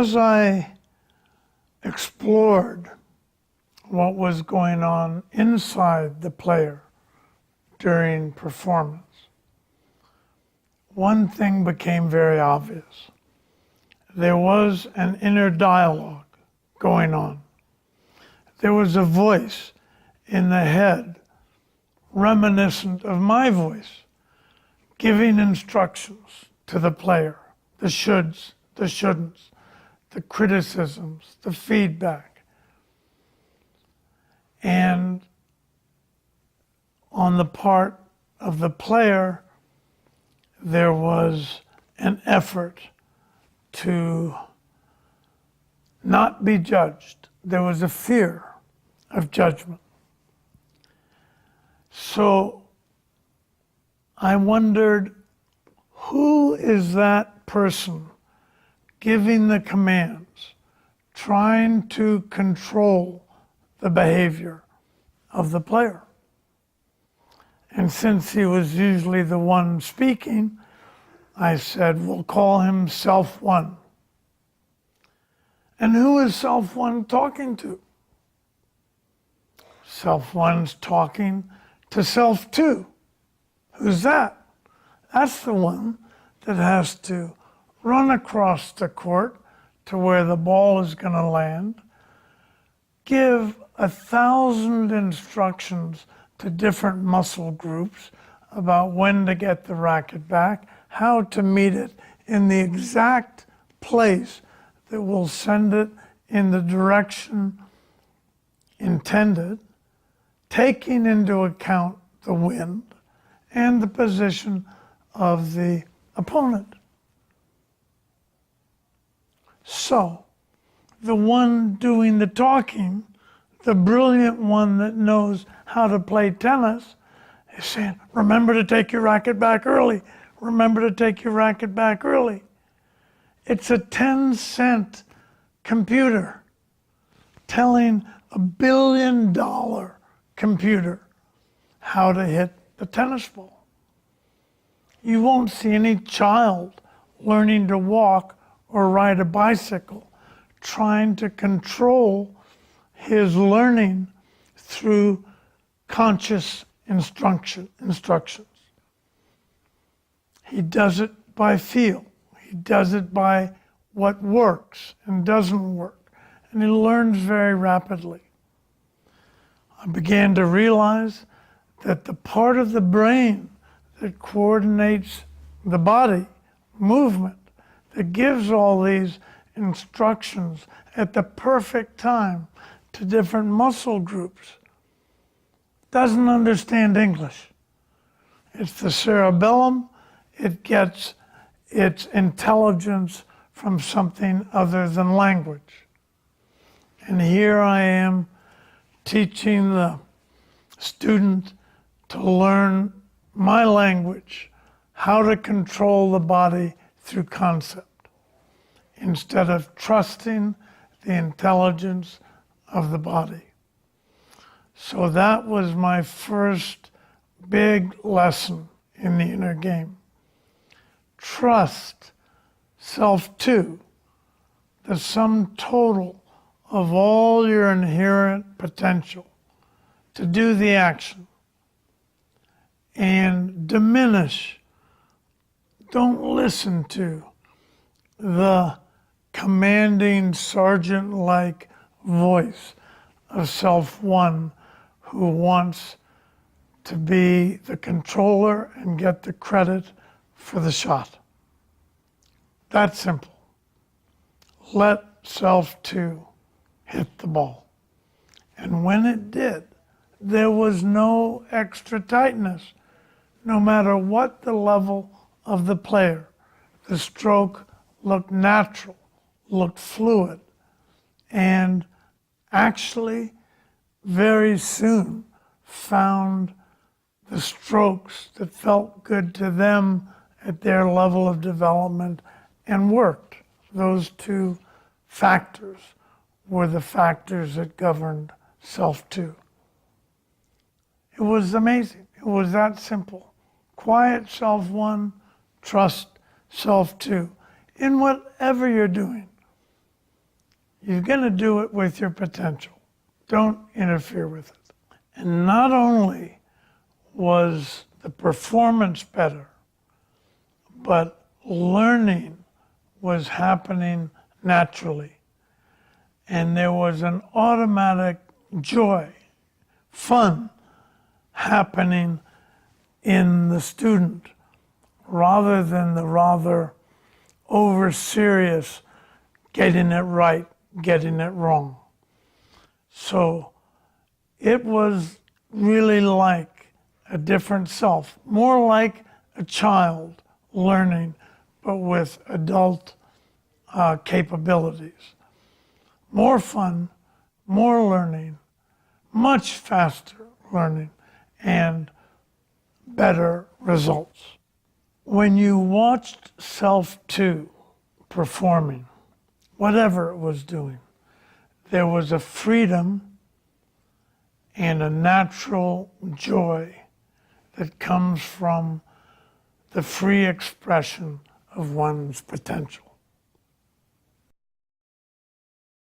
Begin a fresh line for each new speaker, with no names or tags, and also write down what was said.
as I explored what was going on inside the player during performance, one thing became very obvious. There was an inner dialogue going on. There was a voice in the head reminiscent of my voice, giving instructions to the player, the shoulds, the shouldn'ts, the criticisms, the feedback. And on the part of the player, there was an effort to not be judged. There was a fear of judgment. So I wondered, who is that person giving the commands, trying to control the behavior of the player? And since he was usually the one speaking, I said, we'll call him Self One. And who is Self One talking to? Self One's talking to Self Two. Who's that? That's the one that has to run across the court to where the ball is going to land, give 1,000 instructions to different muscle groups about when to get the racket back, how to meet it in the exact place that will send it in the direction intended, taking into account the wind and the position of the opponent. So, the one doing the talking, the brilliant one that knows how to play tennis, is saying, remember to take your racket back early. Remember to take your racket back early. It's a 10-cent computer telling $1 billion computer how to hit the tennis ball. You won't see any child learning to walk or ride a bicycle trying to control his learning through conscious instructions. He does it by feel. He does it by what works and doesn't work. And he learns very rapidly. I began to realize that the part of the brain that coordinates the body movement, that gives all these instructions at the perfect time to different muscle groups, doesn't understand English. It's the cerebellum. It gets its intelligence from something other than language. And here I am teaching the student to learn my language, how to control the body through concept, instead of trusting the intelligence of the body. So that was my first big lesson in the inner game. Trust Self Two, the sum total of all your inherent potential to do the action, and diminish. Don't listen to the commanding sergeant-like voice of Self One who wants to be the controller and get the credit for the shot. That's simple. Let Self Two hit the ball. And when it did, there was no extra tightness, no matter what the level of the player. The stroke looked natural, looked fluid, and actually very soon found the strokes that felt good to them at their level of development and worked. Those two factors were the factors that governed Self Two. It was amazing. It was that simple. Quiet Self One, trust Self Two in whatever you're doing. You're going to do it with your potential. Don't interfere with it. And not only was the performance better, but learning was happening naturally. And there was an automatic joy, fun happening in the student rather than the rather over serious getting it right, getting it wrong. So it was really like a different self, more like a child learning, but with adult capabilities. More fun, more learning, much faster learning, and better results. When you watched Self 2 performing, whatever it was doing, there was a freedom and a natural joy that comes from the free expression of one's potential.